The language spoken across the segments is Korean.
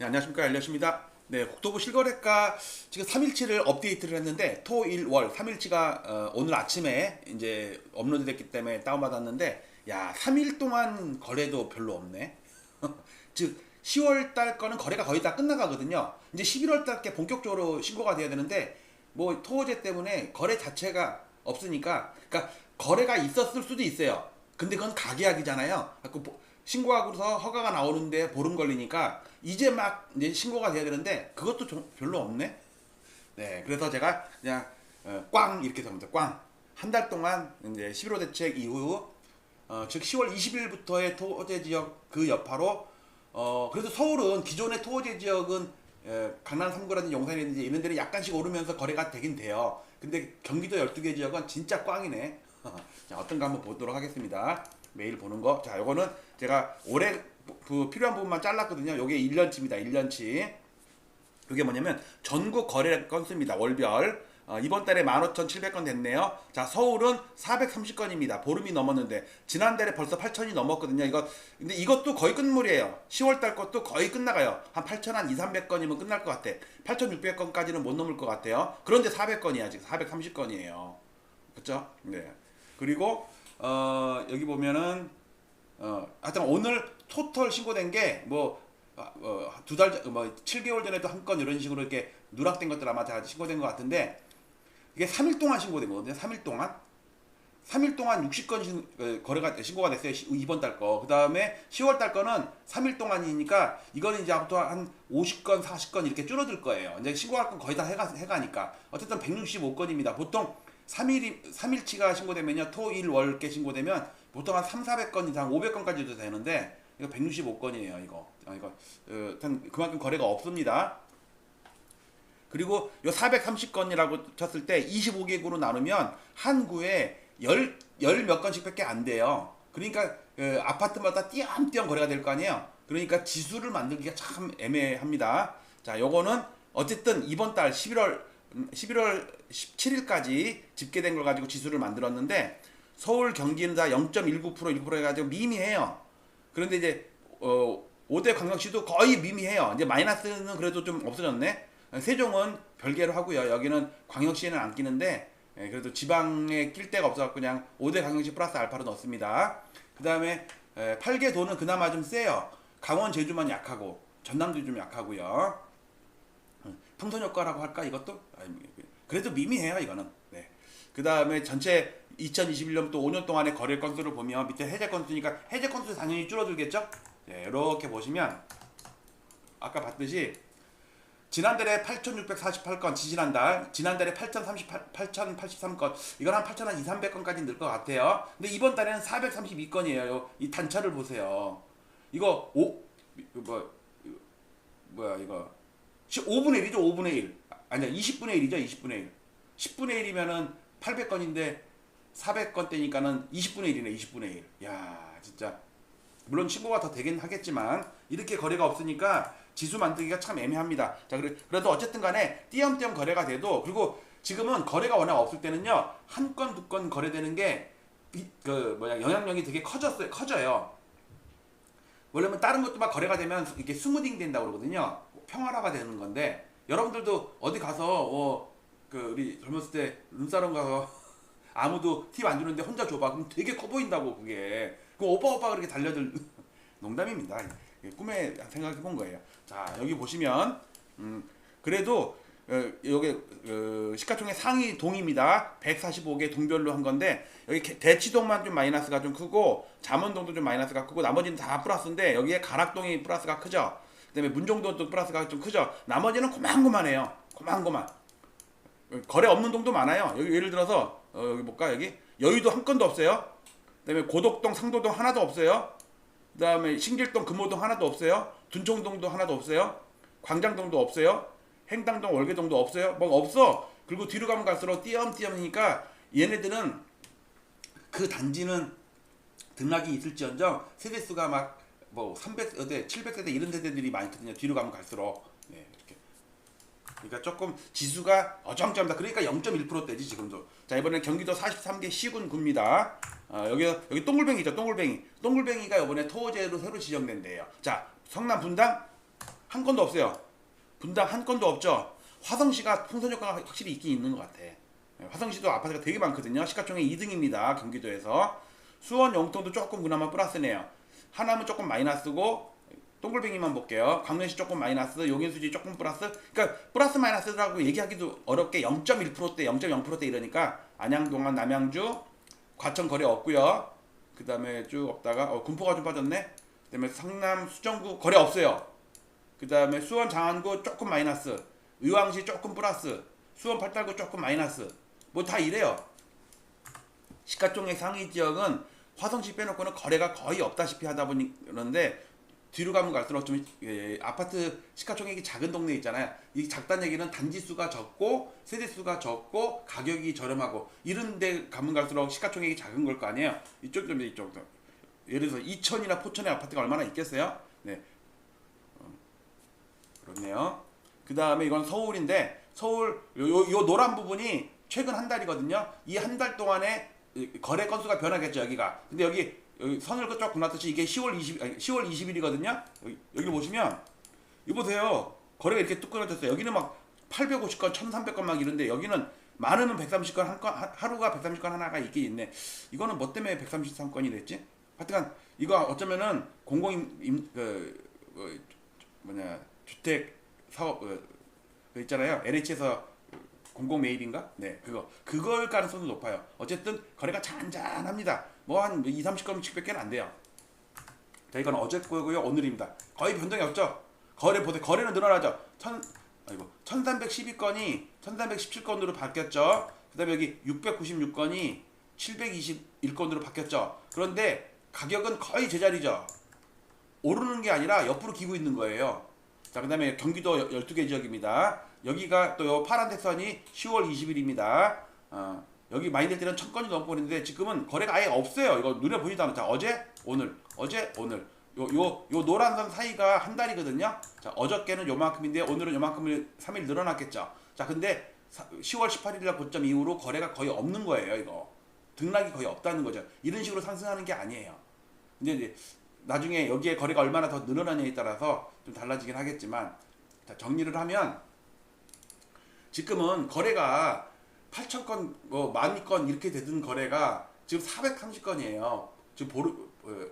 네, 안녕하십니까, 엘리엇입니다. 네, 국토부 실거래가 지금 3일치를 업데이트를 했는데 토, 일, 월 3일치가 오늘 아침에 이제 업로드됐기 때문에 다운받았는데, 야, 3일 동안 거래도 별로 없네. 즉 10월 달 거는 거래가 거의 다 끝나가거든요. 이제 11월 달께 본격적으로 신고가 돼야 되는데 뭐 토호제 때문에 거래 자체가 없으니까, 그러니까 거래가 있었을 수도 있어요. 근데 그건 가계약이잖아요. 신고하고서 허가가 나오는데 보름 걸리니까 이제 막 이제 신고가 돼야 되는데 그것도 좀 별로 없네. 네, 그래서 제가 그냥 꽝 이렇게 적습니다. 꽝. 한 달 동안 이제 11호 대책 이후 즉 10월 20일부터의 토호제 지역 그 여파로 그래도 서울은 기존의 토호제 지역은 강남 3구라든지 용산이라든지 이런 데는 약간씩 오르면서 거래가 되긴 돼요. 근데 경기도 12개 지역은 진짜 꽝이네. 자, 어떤가 한번 보도록 하겠습니다. 매일 보는 거. 자, 요거는 제가 올해 그 필요한 부분만 잘랐거든요. 요게 1년치입니다. 1년치. 이게 뭐냐면 전국 거래 건수입니다. 월별. 이번 달에 15,700건 됐네요. 자, 서울은 430건입니다. 보름이 넘었는데 지난달에 벌써 8,000이 넘었거든요. 근데 이것도 거의 끝물이에요. 10월 달 것도 거의 끝나가요. 한 8,200~300건이면 끝날 것 같아. 8,600건까지는 못 넘을 것 같아요. 그런데 400건이야. 지금 430건이에요. 그렇죠? 네. 그리고 여기 보면은 하여튼 오늘 토털 신고된 게뭐 두 달, 뭐 7개월 전에도 한 건 이런 식으로 이렇게 누락된 것들 아마 다 신고된 것 같은데, 이게 3일 동안 신고된 거거든요. 3일 동안 60건 거래가 신고가 됐어요. 이번 달 거. 그 다음에 10월 달 거는 3일 동안이니까 이거는 이제 앞으로 한 50건, 40건 이렇게 줄어들 거예요. 이제 신고할 건 거의 다 해가니까. 어쨌든 165건입니다. 보통 3일치가 신고되면요. 토, 일, 월께 신고되면 보통 한 300~400건 이상 500건까지도 되는데 이거 165건이에요. 이거 그만큼 거래가 없습니다. 그리고 요 430건이라고 쳤을 때 25개구로 나누면 한 구에 열 몇 건씩밖에 안 돼요. 그러니까 아파트마다 띄엄띄엄 거래가 될 거 아니에요. 그러니까 지수를 만들기가 참 애매합니다. 자, 요거는 어쨌든 이번 달 11월 17일까지 집계된 걸 가지고 지수를 만들었는데 서울 경기는 다 0.19% 1% 해가지고 미미해요. 그런데 이제 5대 광역시도 거의 미미해요. 이제 마이너스는 그래도 좀 없어졌네. 세종은 별개로 하고요. 여기는 광역시에는 안 끼는데 그래도 지방에 낄 데가 없어서 그냥 5대 광역시 플러스 알파로 넣습니다. 그 다음에 8개 도는 그나마 좀 세요. 강원, 제주만 약하고 전남도 좀 약하고요. 풍선 효과라고 할까 이것도? 그래도 미미해요 이거는. 네. 그 다음에 전체 2021년부터 5년 동안의 거래 건수를 보면 밑에 해제 건수니까 해제 건수 당연히 줄어들겠죠? 네, 이렇게 보시면 아까 봤듯이 지난달에 8,648건, 지난달에 8,083건, 이건 한 8,200~300건까지 늘 것 같아요. 근데 이번 달에는 432건이에요. 이 단차를 보세요. 이거 이거 5분의 1이죠. 5분의 1. 아니야, 20분의 1이죠. 20분의 1. 10분의 1이면은 800건인데 400건 대니까는 20분의 1이네. 20분의 1. 야, 진짜 물론 신고가 더 되긴 하겠지만 이렇게 거래가 없으니까 지수 만들기가 참 애매합니다. 자, 그래도 어쨌든 간에 띄엄띄엄 거래가 돼도, 그리고 지금은 거래가 워낙 없을 때는요, 한 건, 두 건 거래되는 게 영향력이 되게 커져요. 원래는 다른 것도 막 거래가 되면 이게 스무딩 된다고 그러거든요. 평화화가 되는 건데, 여러분들도 어디 가서 우리 젊었을 때 룸사롱 가서 아무도 팁 안 주는데 혼자 줘봐. 그럼 되게 커 보인다고 그게. 그 오빠 그렇게 달려들 농담입니다. 꿈에 생각해 본 거예요. 자, 여기 보시면 그래도 여기 시가총액 상위 동입니다. 145개 동별로 한 건데 여기 대치동만 좀 마이너스가 좀 크고 잠원동도 좀 마이너스가 크고 나머지는 다 플러스인데 여기에 가락동이 플러스가 크죠. 그다음에 문정동도 플러스가 좀 크죠. 나머지는 고만고만해요. 고만고만. 거래 없는 동도 많아요. 여기 예를 들어서 여기 볼까? 여기 여의도 한 건도 없어요. 그다음에 고덕동, 상도동 하나도 없어요. 그다음에 신길동, 금호동 하나도 없어요. 둔청동도 하나도 없어요. 광장동도 없어요. 행당동, 월계동도 없어요. 뭐가 없어. 그리고 뒤로 가면 갈수록 띄엄띄엄이니까 얘네들은 그 단지는 등락이 있을지언정 세대수가 막 뭐 300세대, 700세대 이런 세대들이 많거든요. 뒤로 가면 갈수록. 네, 이렇게. 그러니까 조금 지수가 어정쩡합니다. 그러니까 0.1%대지 지금도. 자, 이번에 경기도 43개 시군구입니다. 여기 동글뱅이죠. 동글뱅이가 이번에 토호제로 새로 지정된 데예요. 자, 성남 분당 한 건도 없어요. 분당 한 건도 없죠. 화성시가 풍선 효과가 확실히 있긴 있는 것 같아. 화성시도 아파트가 되게 많거든요. 시가총액 2등입니다. 경기도에서. 수원 영통도 조금 그나마 플러스네요. 하남은 조금 마이너스고, 동글뱅이만 볼게요. 광명시 조금 마이너스, 용인수지 조금 플러스. 그러니까 플러스 마이너스라고 얘기하기도 어렵게 0.1%대, 0.0%대 이러니까 안양동안 남양주, 과천 거래 없고요. 그 다음에 쭉 없다가 군포가 좀 빠졌네. 그 다음에 성남 수정구 거래 없어요. 그 다음에 수원 장안구 조금 마이너스, 의왕시 조금 플러스, 수원 팔달구 조금 마이너스. 뭐 다 이래요. 시가총액 상위 지역은 화성시 빼놓고는 거래가 거의 없다시피 하다 보니 그런데, 뒤로 가면 갈수록 좀 아파트 시가총액이 작은 동네 있잖아요. 이 작다는 얘기는 단지 수가 적고 세대 수가 적고 가격이 저렴하고 이런 데 가면 갈수록 시가총액이 작은 걸 거 아니에요. 이쪽 좀 이쪽도. 예를 들어서 이천이나 포천의 아파트가 얼마나 있겠어요? 네. 그렇네요. 그 다음에 이건 서울인데, 서울 요 노란 부분이 최근 한 달이거든요. 이 한 달 동안에 거래 건수가 변하겠죠, 여기가. 근데 여기 선을 그쪽 놨듯이 이게 10월 20일이거든요. 여기 보시면 이거 보세요. 거래가 이렇게 뚝 끊어졌어요. 여기는 막 850건, 1300건 막 이런데, 여기는 많으면 130건 한 건, 하루가 130건 하나가 있긴 있네. 이거는 뭐 때문에 133건이 됐지? 하여튼 이거 어쩌면은 주택 사업 그 있잖아요. LH에서 공공 매입인가? 네, 그걸 가능성도 높아요. 어쨌든 거래가 잔잔합니다. 뭐 한 2, 30건씩밖에 안 돼요. 자, 이건 어제 거고요. 오늘입니다. 거의 변동이 없죠. 거래는 늘어나죠. 1312건이 1317건으로 바뀌었죠. 그 다음에 여기 696건이 721건으로 바뀌었죠. 그런데 가격은 거의 제자리죠. 오르는 게 아니라 옆으로 기고 있는 거예요. 자, 그 다음에 경기도 12개 지역입니다. 여기가 또 파란 색선이 10월 20일입니다. 여기 많이 될 때는 1000건이 넘고 그랬는데 지금은 거래가 아예 없어요. 이거 눈에 보이지도 않아요. 자, 어제, 오늘. 요 노란 선 사이가 한 달이거든요. 자, 어저께는 요만큼인데 오늘은 요만큼을 3일 늘어났겠죠. 자, 근데 10월 18일날 고점 이후로 거래가 거의 없는 거예요, 이거. 등락이 거의 없다는 거죠. 이런 식으로 상승하는 게 아니에요. 근데 이제 나중에 여기에 거래가 얼마나 더 늘어나냐에 따라서 좀 달라지긴 하겠지만, 자, 정리를 하면 지금은 거래가 8,000건, 뭐 10,000건 이렇게 되던 거래가 지금 430건이에요. 지금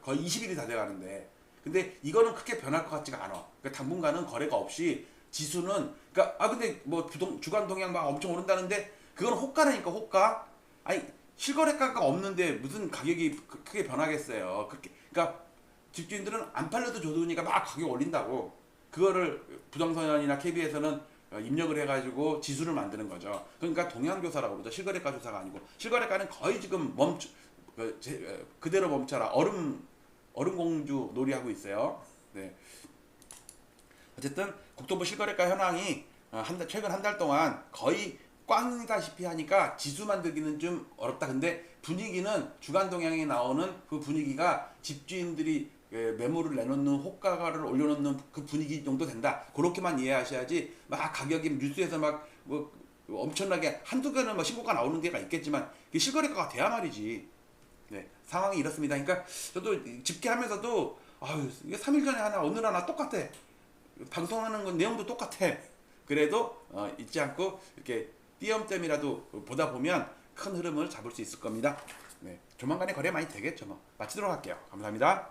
거의 20일이 다 돼가는데, 근데 이거는 크게 변할 것 같지가 않아. 그러니까 당분간은 거래가 없이 지수는, 그러니까 근데 뭐 주간 동향 막 엄청 오른다는데 그건 호가라니까, 호가. 아니, 실거래가가 없는데 무슨 가격이 크게 변하겠어요. 그러니까 집주인들은 안 팔려도 좋으니까 막 가격 올린다고. 그거를 부동산이나 KB에서는 입력을 해가지고 지수를 만드는 거죠. 그러니까 동향조사라고 그러죠. 실거래가 조사가 아니고. 실거래가는 거의 지금 그대로 멈춰라. 얼음공주 놀이하고 있어요. 네. 어쨌든 국토부 실거래가 현황이 최근 한 달 동안 거의 꽝이다시피 하니까 지수 만들기는 좀 어렵다. 근데 분위기는 주간 동향에 나오는 그 분위기가 집주인들이 매물을 내놓는, 호가를 올려놓는 그 분위기 정도 된다. 그렇게만 이해하셔야지, 막 가격이 뉴스에서 막 뭐 엄청나게 한두 개는 뭐 신고가 나오는 데가 있겠지만 실거래가가 돼야 말이지. 네, 상황이 이렇습니다. 그러니까 저도 집계하면서도 이게 3일 전에 하나 오늘 하나 똑같아. 방송하는 건 내용도 똑같아. 그래도 잊지 않고 이렇게 띄엄띄엄이라도 보다 보면 큰 흐름을 잡을 수 있을 겁니다. 네, 조만간에 거래 많이 되겠죠. 뭐 마치도록 할게요. 감사합니다.